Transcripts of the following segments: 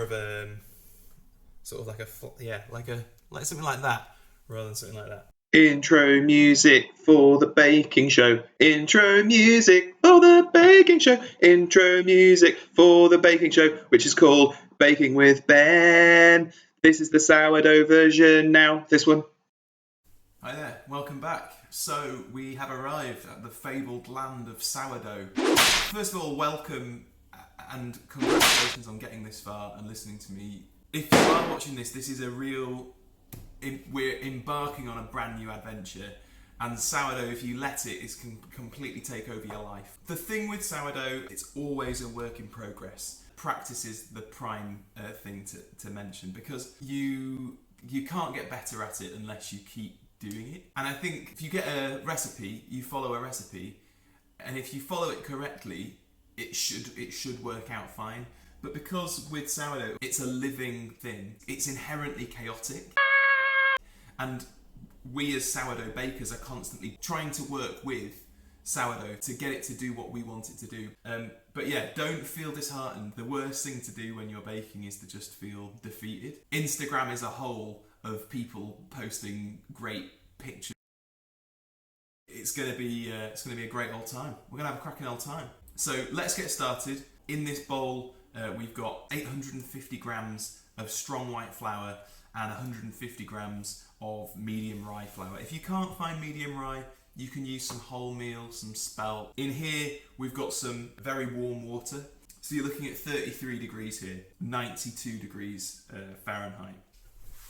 more of a sort of like something like that rather than something like that. Intro music for the baking show. Intro music for the baking show. Intro music for the baking show, which is called Baking with Ben. This is the sourdough version now. This one. Hi there, welcome back. So we have arrived at the fabled land of sourdough. First of all, welcome and congratulations on getting this far and listening to me. If you are watching this, this is a real... we're embarking on a brand new adventure, and sourdough, if you let it, can completely take over your life. The thing with sourdough, it's always a work in progress. Practice is the prime thing to mention, because you can't get better at it unless you keep doing it. And I think if you get a recipe, you follow a recipe, and if you follow it correctly, it should work out fine. But because with sourdough, it's a living thing, it's inherently chaotic. And we as sourdough bakers are constantly trying to work with sourdough to get it to do what we want it to do. But yeah, don't feel disheartened. The worst thing to do when you're baking is to just feel defeated. Instagram is a hole of people posting great pictures. It's gonna be a great old time. We're gonna have a cracking old time. So let's get started. In this bowl, we've got 850 grams of strong white flour and 150 grams of medium rye flour. If you can't find medium rye, you can use some wholemeal, some spelt. In here, we've got some very warm water. So you're looking at 33 degrees here, 92 degrees Fahrenheit.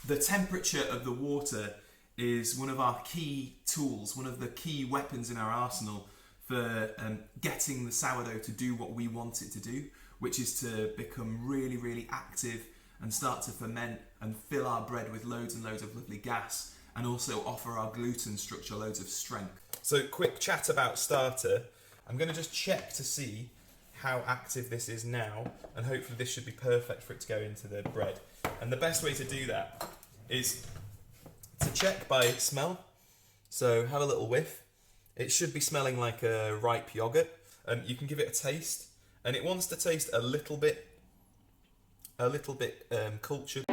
The temperature of the water is one of our key tools, one of the key weapons in our arsenal for getting the sourdough to do what we want it to do, which is to become really, really active and start to ferment and fill our bread with loads and loads of lovely gas, and also offer our gluten structure loads of strength. So quick chat about starter. I'm going to just check to see how active this is now, and hopefully this should be perfect for it to go into the bread. And the best way to do that is to check by smell. So have a little whiff. It should be smelling like a ripe yogurt. You can give it a taste, and it wants to taste a little bit cultured.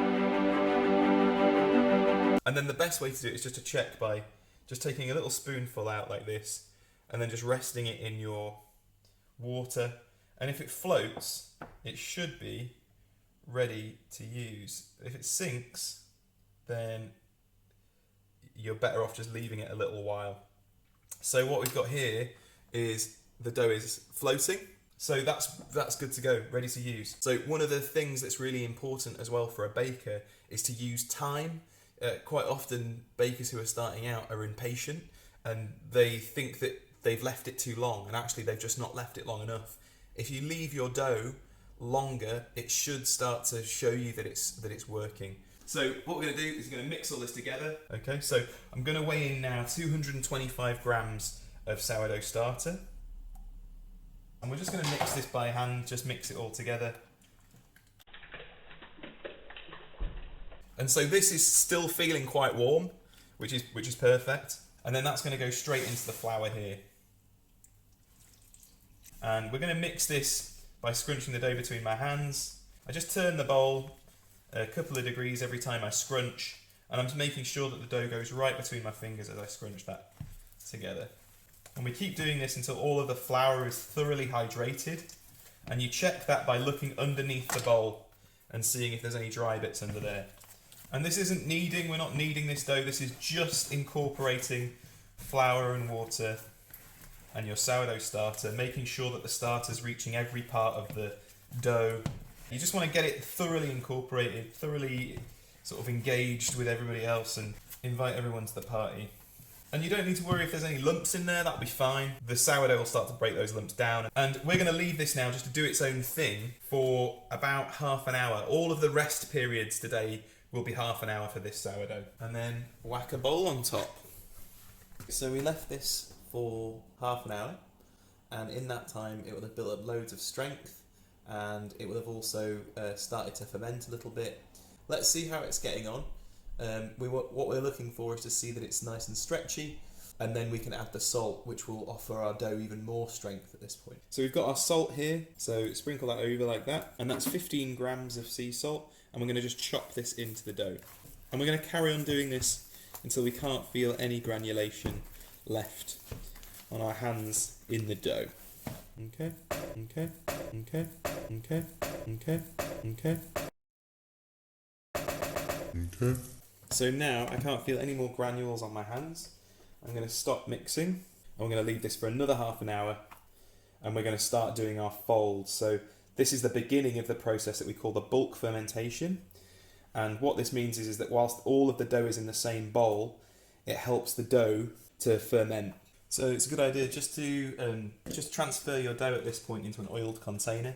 And then the best way to do it is just to check by just taking a little spoonful out like this, and then just resting it in your water. And if it floats, it should be ready to use. If it sinks, then you're better off just leaving it a little while. So what we've got here is the dough is floating. So that's good to go, ready to use. So one of the things that's really important as well for a baker is to use time. Quite often bakers who are starting out are impatient and they think that they've left it too long, and actually they've just not left it long enough. If you leave your dough longer, it should start to show you that it's working. So what we're going to do is we're going to mix all this together. Okay, so I'm going to weigh in now 225 grams of sourdough starter. And we're just going to mix this by hand, just mix it all together. And so this is still feeling quite warm, which is perfect. And then that's going to go straight into the flour here. And we're going to mix this by scrunching the dough between my hands. I just turn the bowl a couple of degrees every time I scrunch, and I'm just making sure that the dough goes right between my fingers as I scrunch that together. And we keep doing this until all of the flour is thoroughly hydrated, and you check that by looking underneath the bowl and seeing if there's any dry bits under there. And this isn't kneading, we're not kneading this dough, this is just incorporating flour and water and your sourdough starter, making sure that the starter's reaching every part of the dough. You just want to get it thoroughly incorporated, thoroughly sort of engaged with everybody else, and invite everyone to the party. And you don't need to worry if there's any lumps in there, that'll be fine. The sourdough will start to break those lumps down. And we're going to leave this now just to do its own thing for about half an hour. All of the rest periods today will be half an hour for this sourdough. And then whack a bowl on top. So we left this for half an hour, and in that time it will have built up loads of strength, and it will have also started to ferment a little bit. Let's see how it's getting on. What we're looking for is to see that it's nice and stretchy, and then we can add the salt, which will offer our dough even more strength at this point. So we've got our salt here, so sprinkle that over like that, and that's 15 grams of sea salt, and we're going to just chop this into the dough. And we're going to carry on doing this until we can't feel any granulation left on our hands in the dough. Okay, okay, okay, okay, okay, okay. Okay. So now I can't feel any more granules on my hands. I'm going to stop mixing, and we're going to leave this for another half an hour, and we're going to start doing our folds. So this is the beginning of the process that we call the bulk fermentation. And what this means is that whilst all of the dough is in the same bowl, it helps the dough to ferment. So it's a good idea just to just transfer your dough at this point into an oiled container,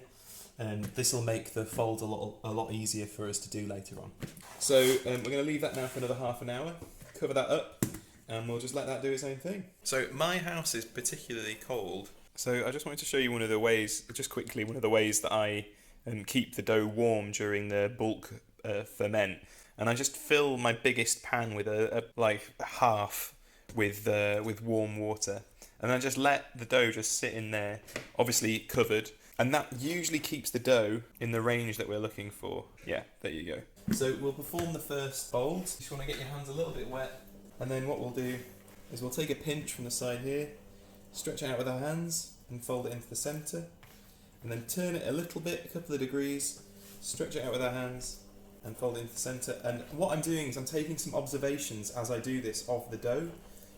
and this will make the folds a lot easier for us to do later on. So we're going to leave that now for another half an hour, cover that up, and we'll just let that do its own thing. So my house is particularly cold, so I just wanted to show you one of the ways that I keep the dough warm during the bulk ferment. And I just fill my biggest pan with a half with warm water, and I just let the dough just sit in there, obviously covered, and that usually keeps the dough in the range that we're looking for. Yeah, there you go. So we'll perform the first fold. You just want to get your hands a little bit wet, and then what we'll do is we'll take a pinch from the side here, stretch it out with our hands, and fold it into the centre, and then turn it a little bit, a couple of degrees, stretch it out with our hands, and fold it into the centre. And what I'm doing is I'm taking some observations as I do this of the dough.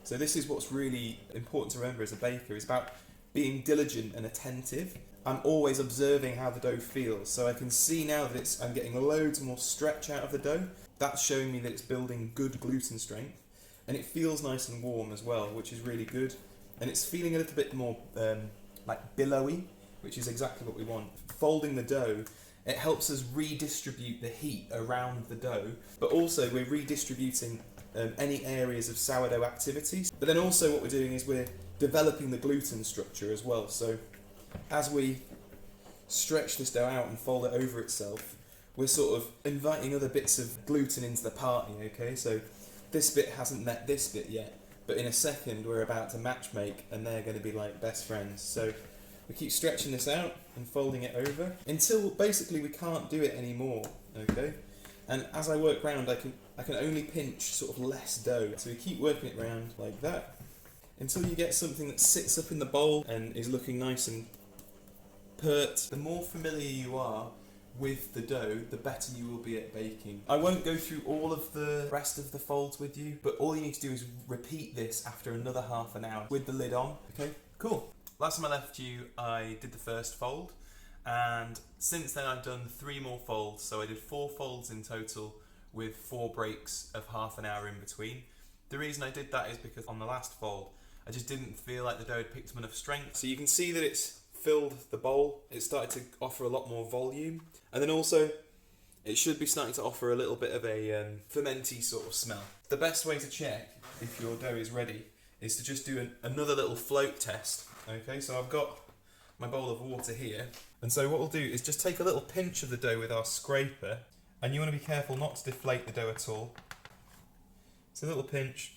So this is what's really important to remember as a baker, is about being diligent and attentive. I'm always observing how the dough feels. So I can see now that I'm getting loads more stretch out of the dough. That's showing me that it's building good gluten strength. And it feels nice and warm as well, which is really good. And it's feeling a little bit more like billowy, which is exactly what we want. Folding the dough, it helps us redistribute the heat around the dough, but also we're redistributing any areas of sourdough activities. But then also what we're doing is we're developing the gluten structure as well. So as we stretch this dough out and fold it over itself, we're sort of inviting other bits of gluten into the party, okay? So this bit hasn't met this bit yet, but in a second we're about to match make, and they're going to be like best friends. So we keep stretching this out and folding it over until basically we can't do it anymore, okay? And as I work round, I can only pinch sort of less dough. So we keep working it round like that until you get something that sits up in the bowl and is looking nice and pert. The more familiar you are with the dough, the better you will be at baking. I won't go through all of the rest of the folds with you, but all you need to do is repeat this after another half an hour with the lid on. Okay, cool. Last time I left you, I did the first fold, and since then I've done 3 more folds, so I did 4 folds in total with 4 breaks of half an hour in between. The reason I did that is because on the last fold I just didn't feel like the dough had picked up enough strength. So you can see that it's filled the bowl, it started to offer a lot more volume, and then also it should be starting to offer a little bit of a fermenty sort of smell. The best way to check if your dough is ready is to just do another little float test. Okay, so I've got my bowl of water here, and so what we'll do is just take a little pinch of the dough with our scraper, and you want to be careful not to deflate the dough at all. It's a little pinch,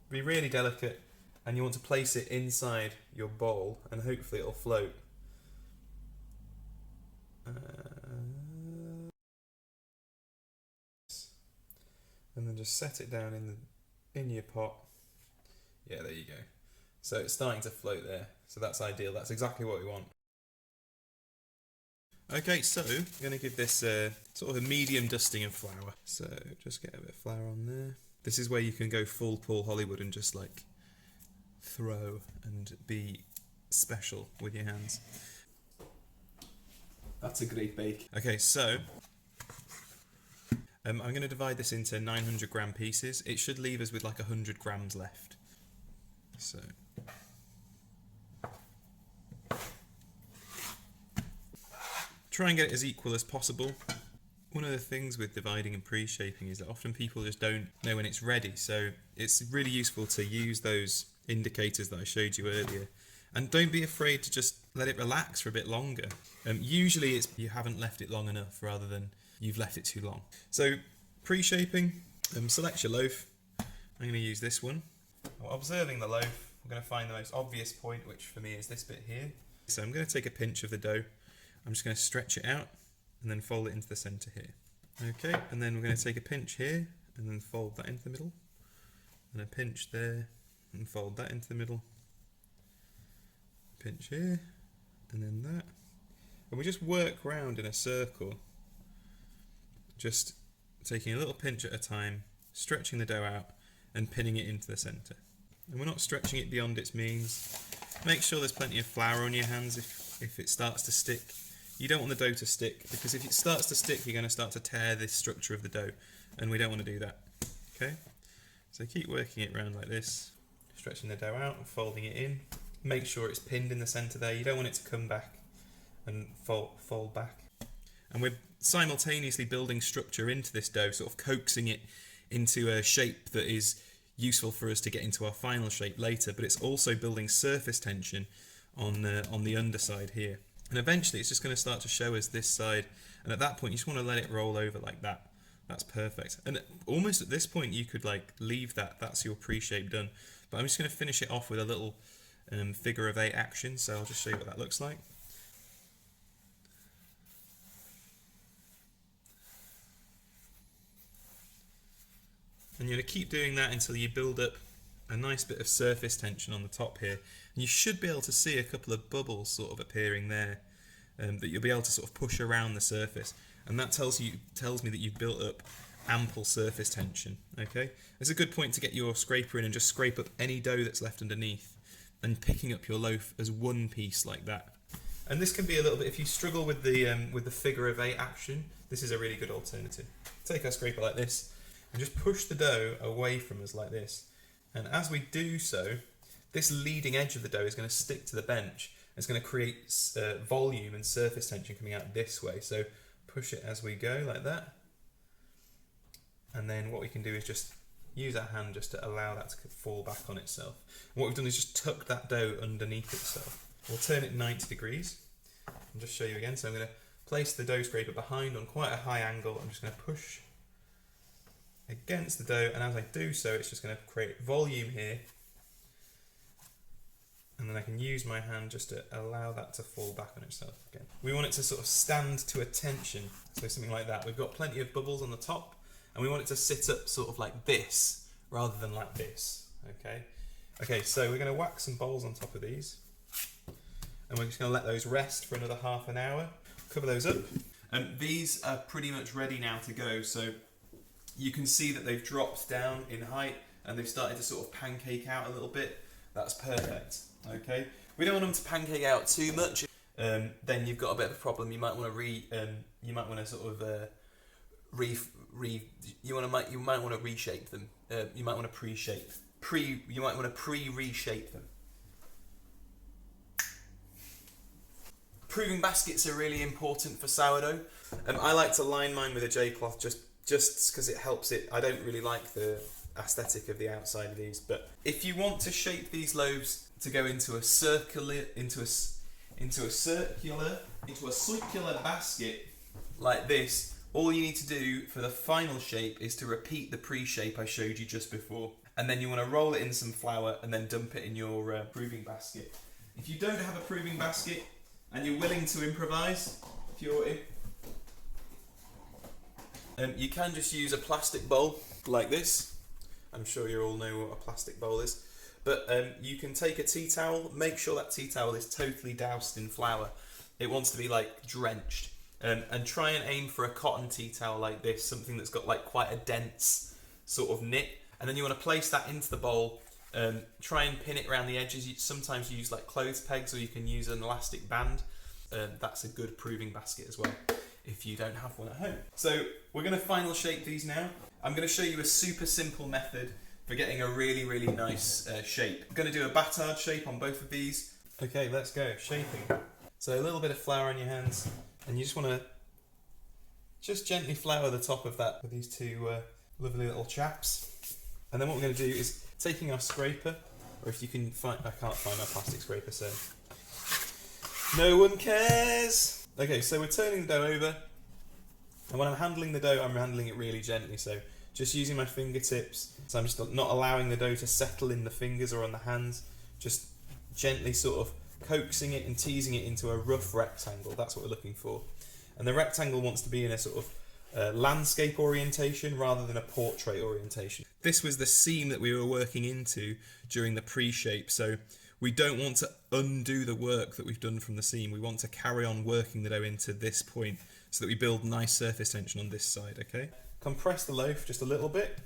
be really delicate, and you want to place it inside your bowl, and hopefully it'll float. And then just set it down in your pot. Yeah, there you go. So it's starting to float there, so that's ideal. That's exactly what we want. Okay, so I'm going to give this sort of a medium dusting of flour. So just get a bit of flour on there. This is where you can go full Paul Hollywood and just like throw and be special with your hands. That's a great bake. Okay, so I'm going to divide this into 900 gram pieces. It should leave us with like 100 grams left. So try and get it as equal as possible. One of the things with dividing and pre-shaping is that often people just don't know when it's ready, so it's really useful to use those indicators that I showed you earlier. And don't be afraid to just let it relax for a bit longer. Usually it's you haven't left it long enough rather than you've left it too long. So pre-shaping, select your loaf. I'm going to use this one. Well, observing the loaf, we're going to find the most obvious point, which for me is this bit here. So I'm going to take a pinch of the dough. I'm just going to stretch it out and then fold it into the centre here. Okay, and then we're going to take a pinch here and then fold that into the middle. And a pinch there and fold that into the middle. Pinch here and then that. And we just work round in a circle, just taking a little pinch at a time, stretching the dough out and pinning it into the centre. And we're not stretching it beyond its means. Make sure there's plenty of flour on your hands if it starts to stick. You don't want the dough to stick, because if it starts to stick, you're going to start to tear the structure of the dough, and we don't want to do that. Okay? So keep working it around like this, stretching the dough out and folding it in. Make sure it's pinned in the centre there. You don't want it to come back and fold back. And we're simultaneously building structure into this dough, sort of coaxing it into a shape that is useful for us to get into our final shape later, but it's also building surface tension on the underside here. And eventually it's just going to start to show us this side, and at that point you just want to let it roll over like that. That's perfect. And almost at this point you could like leave that's your pre-shape done. But I'm just going to finish it off with a little figure of 8 action, so I'll just show you what that looks like. And you're going to keep doing that until you build up a nice bit of surface tension on the top here. And you should be able to see a couple of bubbles sort of appearing there that you'll be able to sort of push around the surface. And that tells me that you've built up ample surface tension. Okay, it's a good point to get your scraper in and just scrape up any dough that's left underneath and picking up your loaf as one piece like that. And this can be a little bit, if you struggle with the figure of 8 action, this is a really good alternative. Take our scraper like this and just push the dough away from us like this. And as we do so, this leading edge of the dough is going to stick to the bench. It's going to create volume and surface tension coming out this way. So push it as we go like that. And then what we can do is just use our hand just to allow that to fall back on itself. And what we've done is just tuck that dough underneath itself. We'll turn it 90 degrees and just show you again. So I'm going to place the dough scraper behind on quite a high angle. I'm just going to push against the dough, and as I do so, it's just going to create volume here, and then I can use my hand just to allow that to fall back on itself again. We want it to sort of stand to attention, so something like that. We've got plenty of bubbles on the top, and we want it to sit up sort of like this rather than like this. Okay, so we're going to whack some bowls on top of these, and we're just going to let those rest for another half an hour. Cover those up. These are pretty much ready now to go, so you can see that they've dropped down in height and they've started to sort of pancake out a little bit. That's perfect. Okay, we don't want them to pancake out too much. Then you've got a bit of a problem. You might want to you might want to sort of reshape them. You might want to reshape them. Proving baskets are really important for sourdough. I like to line mine with a J-cloth just because it helps it. I don't really like the aesthetic of the outside of these, but if you want to shape these loaves to go into a circular basket like this, all you need to do for the final shape is to repeat the pre-shape I showed you just before, and then you want to roll it in some flour and then dump it in your proving basket. If you don't have a proving basket and you're willing to improvise, you can just use a plastic bowl like this. I'm sure you all know what a plastic bowl is. But you can take a tea towel, make sure that tea towel is totally doused in flour. It wants to be like drenched. And try and aim for a cotton tea towel like this, something that's got like quite a dense sort of knit. And then you want to place that into the bowl. Try and pin it around the edges. You sometimes use like clothes pegs, or you can use an elastic band. That's a good proving basket as well, if you don't have one at home. So we're going to final shape these now. I'm going to show you a super simple method for getting a really, really nice shape. I'm going to do a batard shape on both of these. Okay, let's go. Shaping. So a little bit of flour on your hands, and you just want to just gently flour the top of that with these two lovely little chaps. And then what we're going to do is taking our scraper, or if you can find, I can't find my plastic scraper, so no one cares. Okay, so we're turning the dough over, and when I'm handling the dough, I'm handling it really gently, so just using my fingertips. So I'm just not allowing the dough to settle in the fingers or on the hands, just gently sort of coaxing it and teasing it into a rough rectangle. That's what we're looking for. And the rectangle wants to be in a sort of landscape orientation rather than a portrait orientation. This was the seam that we were working into during the pre-shape, so we don't want to undo the work that we've done from the seam. We want to carry on working the dough into this point so that we build nice surface tension on this side, okay? Compress the loaf just a little bit.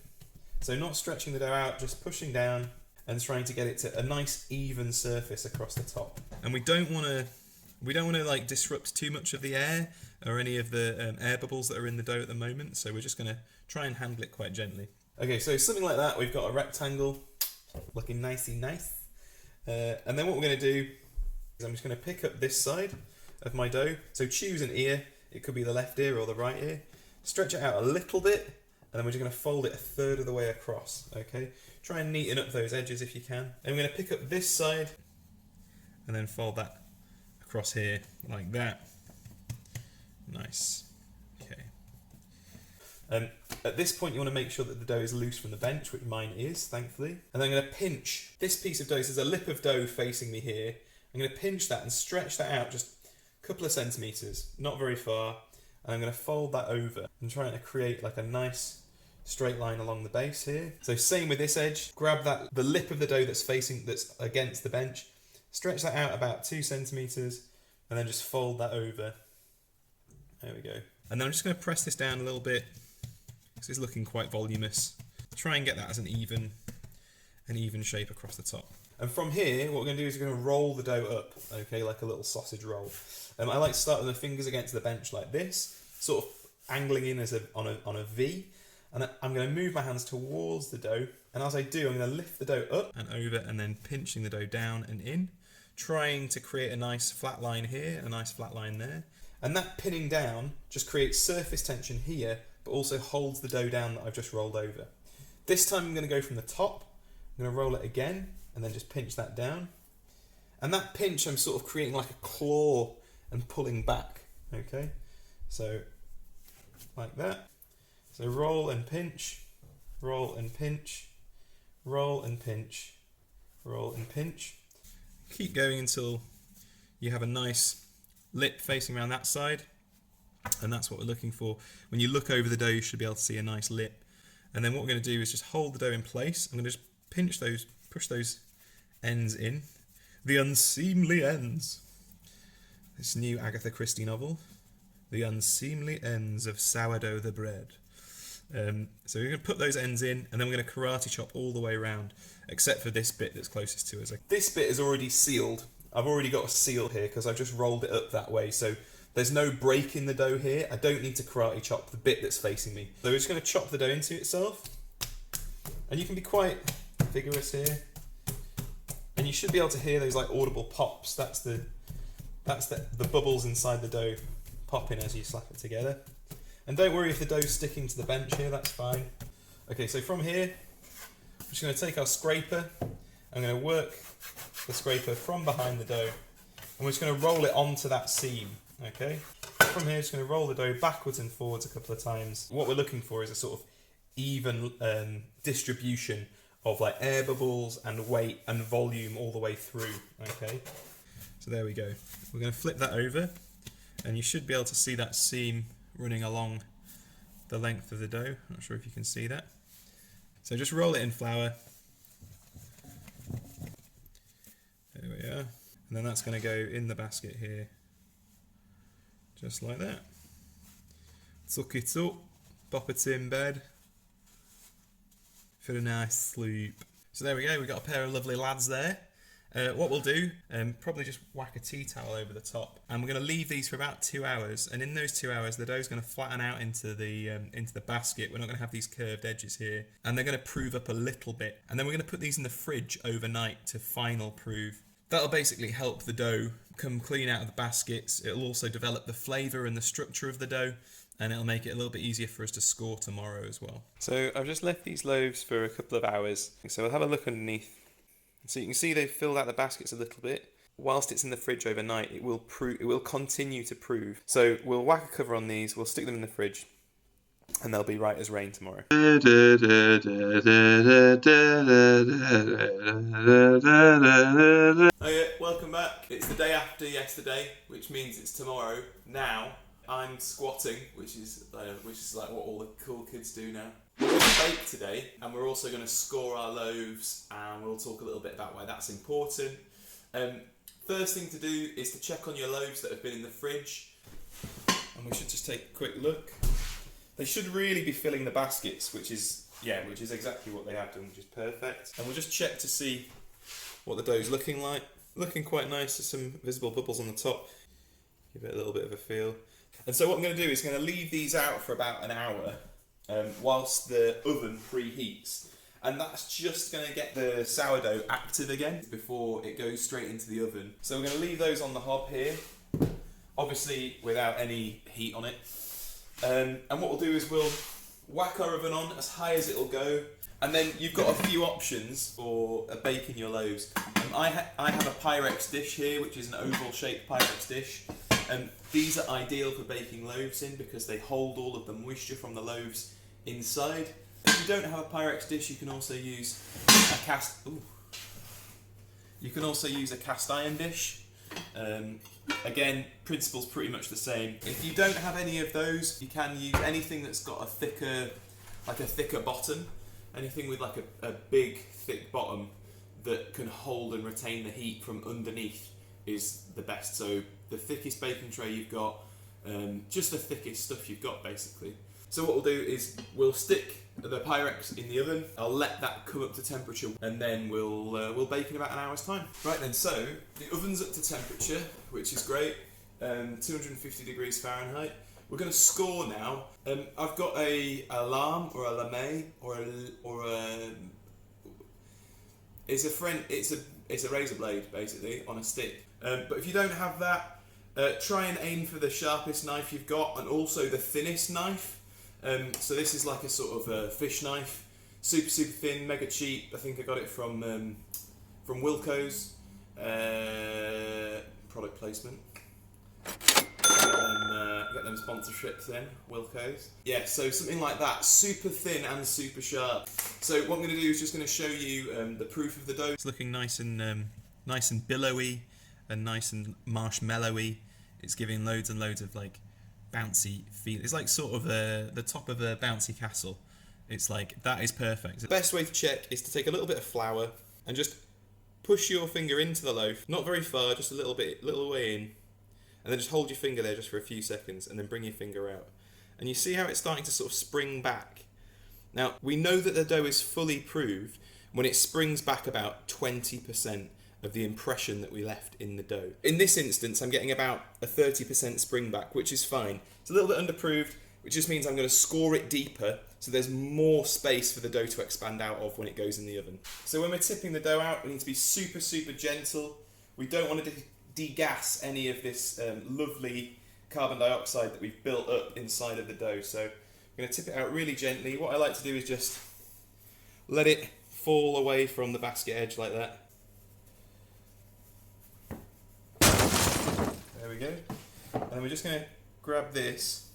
So not stretching the dough out, just pushing down and trying to get it to a nice even surface across the top. And we don't want to like disrupt too much of the air or any of the air bubbles that are in the dough at the moment. So we're just going to try and handle it quite gently. Okay, so something like that. We've got a rectangle looking nicey nice. And then what we're going to do is I'm just going to pick up this side of my dough. So choose an ear. It could be the left ear or the right ear. Stretch it out a little bit, and then we're just going to fold it a third of the way across. Okay, try and neaten up those edges if you can. And we're going to pick up this side, and then fold that across here like that. Nice. Okay. At this point, you want to make sure that the dough is loose from the bench, which mine is, thankfully. And then I'm going to pinch this piece of dough. So there's a lip of dough facing me here. I'm going to pinch that and stretch that out just a couple of centimetres, not very far. And I'm going to fold that over and trying to create like a nice straight line along the base here. So same with this edge. Grab the lip of the dough that's against the bench. Stretch that out about 2 centimetres and then just fold that over. There we go. And then I'm just going to press this down a little bit because it's looking quite voluminous. Try and get that as an even shape across the top. And from here, what we're going to do is we're going to roll the dough up, okay, like a little sausage roll. I like to start with the fingers against the bench like this, sort of angling in as on a V. And I'm going to move my hands towards the dough. And as I do, I'm going to lift the dough up and over and then pinching the dough down and in, trying to create a nice flat line here, a nice flat line there. And that pinning down just creates surface tension here, but also holds the dough down that I've just rolled over. This time I'm going to go from the top. I'm going to roll it again and then just pinch that down. And that pinch, I'm sort of creating like a claw and pulling back, okay? So, like that. So roll and pinch, roll and pinch, roll and pinch, roll and pinch. Keep going until you have a nice lip facing around that side. And that's what we're looking for. When you look over the dough, you should be able to see a nice lip. And then what we're going to do is just hold the dough in place. I'm going to just pinch those, push those ends in. The unseemly ends. This new Agatha Christie novel. The unseemly ends of sourdough the bread. So we're going to put those ends in, and then we're going to karate chop all the way around, except for this bit that's closest to us. This bit is already sealed. I've already got a seal here because I've just rolled it up that way. So there's no break in the dough here. I don't need to karate chop the bit that's facing me. So we're just going to chop the dough into itself. And you can be quite vigorous here. And you should be able to hear those like audible pops. That's the bubbles inside the dough popping as you slap it together. And don't worry if the dough's sticking to the bench here, that's fine. Okay, so from here, I'm just going to take our scraper. I'm going to work the scraper from behind the dough. And we're just going to roll it onto that seam, okay? From here, just going to roll the dough backwards and forwards a couple of times. What we're looking for is a sort of even distribution of like air bubbles and weight and volume all the way through, okay? So there we go. We're going to flip that over, and you should be able to see that seam running along the length of the dough. Not sure if you can see that. So just roll it in flour. There we are. And then that's going to go in the basket here. Just like that. Tuck it up, pop it in bed for a nice sleep. So there we go, we've got a pair of lovely lads there. What we'll do, probably just whack a tea towel over the top, and we're going to leave these for about 2 hours. And in those 2 hours, the dough's going to flatten out into the basket. We're not going to have these curved edges here, and they're going to prove up a little bit. And then we're going to put these in the fridge overnight to final prove. That'll basically help the dough come clean out of the baskets. It'll also develop the flavour and the structure of the dough, and it'll make it a little bit easier for us to score tomorrow as well. So I've just left these loaves for a couple of hours. So we'll have a look underneath. So you can see they've filled out the baskets a little bit. Whilst it's in the fridge overnight, it will continue to prove. So we'll whack a cover on these, we'll stick them in the fridge, and they'll be right as rain tomorrow. Okay, welcome back. It's the day after yesterday, which means it's tomorrow. Now I'm squatting, which is like what all the cool kids do now. We're going to bake today, and we're also going to score our loaves, and we'll talk a little bit about why that's important. First thing to do is to check on your loaves that have been in the fridge, and we should just take a quick look. They should really be filling the baskets, which is exactly what they have done, which is perfect. And we'll just check to see what the dough's looking like. Looking quite nice. There's some visible bubbles on the top. Give it a little bit of a feel. And so what I'm going to do is going to leave these out for about an hour whilst the oven preheats. And that's just going to get the sourdough active again before it goes straight into the oven. So we're going to leave those on the hob here, obviously without any heat on it. And what we'll do is we'll whack our oven on as high as it'll go, and then you've got a few options for baking your loaves. I have a Pyrex dish here, which is an oval-shaped Pyrex dish. These are ideal for baking loaves in because they hold all of the moisture from the loaves inside. If you don't have a Pyrex dish, you can also use a cast iron dish. Again, principle's pretty much the same. If you don't have any of those, you can use anything that's got a thicker bottom. Anything with like a big, thick bottom that can hold and retain the heat from underneath is the best. So the thickest baking tray you've got, just the thickest stuff you've got basically. So what we'll do is we'll stick the Pyrex in the oven. I'll let that come up to temperature, and then we'll bake in about an hour's time. Right then, so the oven's up to temperature, which is great. 250 degrees Fahrenheit. We're going to score now. I've got a lame or a lame it's a razor blade basically on a stick. But if you don't have that, try and aim for the sharpest knife you've got, and also the thinnest knife. So this is like a sort of fish knife, super thin, mega cheap. I think I got it from Wilko's. Product placement. Get them sponsorships in, Wilko's. Yeah, so something like that, super thin and super sharp. So what I'm going to do is just going to show you the proof of the dough. It's looking nice and billowy and nice and marshmallowy. It's giving loads and loads of like bouncy feel. It's like sort of the top of a bouncy castle. It's like, that is perfect. The best way to check is to take a little bit of flour and just push your finger into the loaf, not very far, just a little way in, and then just hold your finger there just for a few seconds, and then bring your finger out. And you see how it's starting to sort of spring back. Now, we know that the dough is fully proved when it springs back about 20% of the impression that we left in the dough. In this instance, I'm getting about a 30% spring back, which is fine. It's a little bit underproved, which just means I'm going to score it deeper so there's more space for the dough to expand out of when it goes in the oven. So when we're tipping the dough out, we need to be super gentle. We don't want to degas any of this lovely carbon dioxide that we've built up inside of the dough. So I'm going to tip it out really gently. What I like to do is just let it fall away from the basket edge like that. There we go. And then we're just going to grab this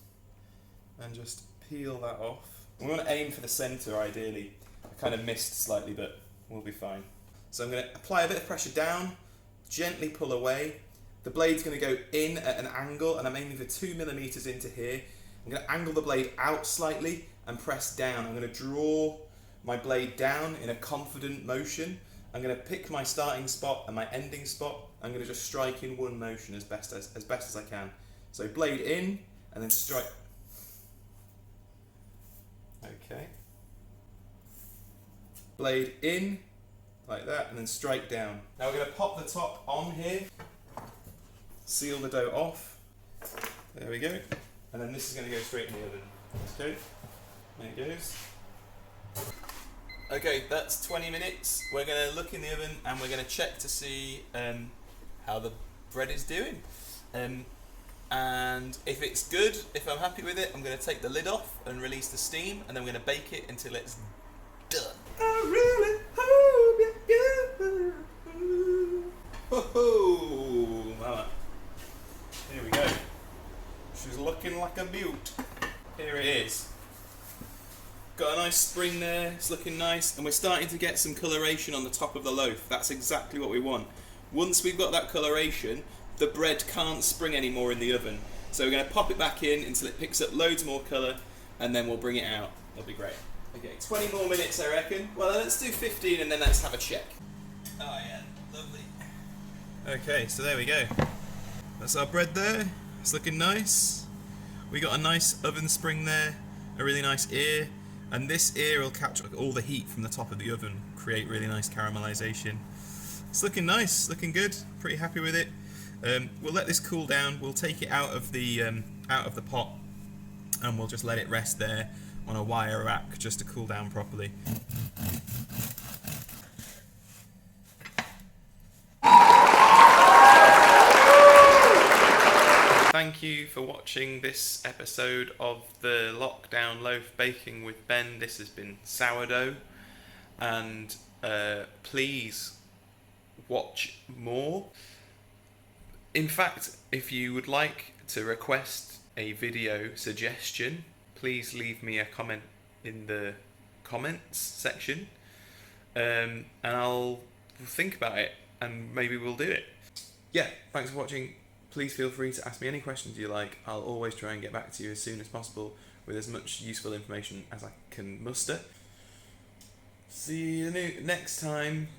and just peel that off. We want to aim for the centre ideally. I kind of missed slightly, but we'll be fine. So I'm going to apply a bit of pressure down, gently pull away. The blade's going to go in at an angle, and I'm aiming for 2 millimeters into here. I'm going to angle the blade out slightly and press down. I'm going to draw my blade down in a confident motion. I'm going to pick my starting spot and my ending spot. I'm going to just strike in one motion as best as I can. So blade in and then strike. Okay. Blade in like that and then strike down. Now we're going to pop the top on here. Seal the dough off. There we go. And then this is going to go straight in the oven. Okay. There it goes. Okay, that's 20 minutes. We're going to look in the oven and we're going to check to see how the bread is doing. And if it's good, if I'm happy with it, I'm going to take the lid off and release the steam, and then we're going to bake it until it's done. I really hope you. Ho-ho! Mama. Here we go. She's looking like a beaut. Here it is. Got a nice spring there, it's looking nice, and we're starting to get some coloration on the top of the loaf. That's exactly what we want. Once we've got that coloration, the bread can't spring anymore in the oven. So we're going to pop it back in until it picks up loads more colour, and then we'll bring it out. That'll be great. Okay, 20 more minutes I reckon. Well, let's do 15 and then let's have a check. Oh yeah, lovely. Okay, so there we go. That's our bread there. It's looking nice. We got a nice oven spring there, a really nice ear. And this ear will capture all the heat from the top of the oven, create really nice caramelization. It's looking nice, looking good, pretty happy with it. We'll let this cool down, we'll take it out of the pot and we'll just let it rest there on a wire rack just to cool down properly. Thank you for watching this episode of the Lockdown Loaf Baking with Ben. This has been Sourdough, and please watch more. In fact, if you would like to request a video suggestion, please leave me a comment in the comments section, and I'll think about it and maybe we'll do it. Yeah, thanks for watching. Please feel free to ask me any questions you like. I'll always try and get back to you as soon as possible with as much useful information as I can muster. See you next time.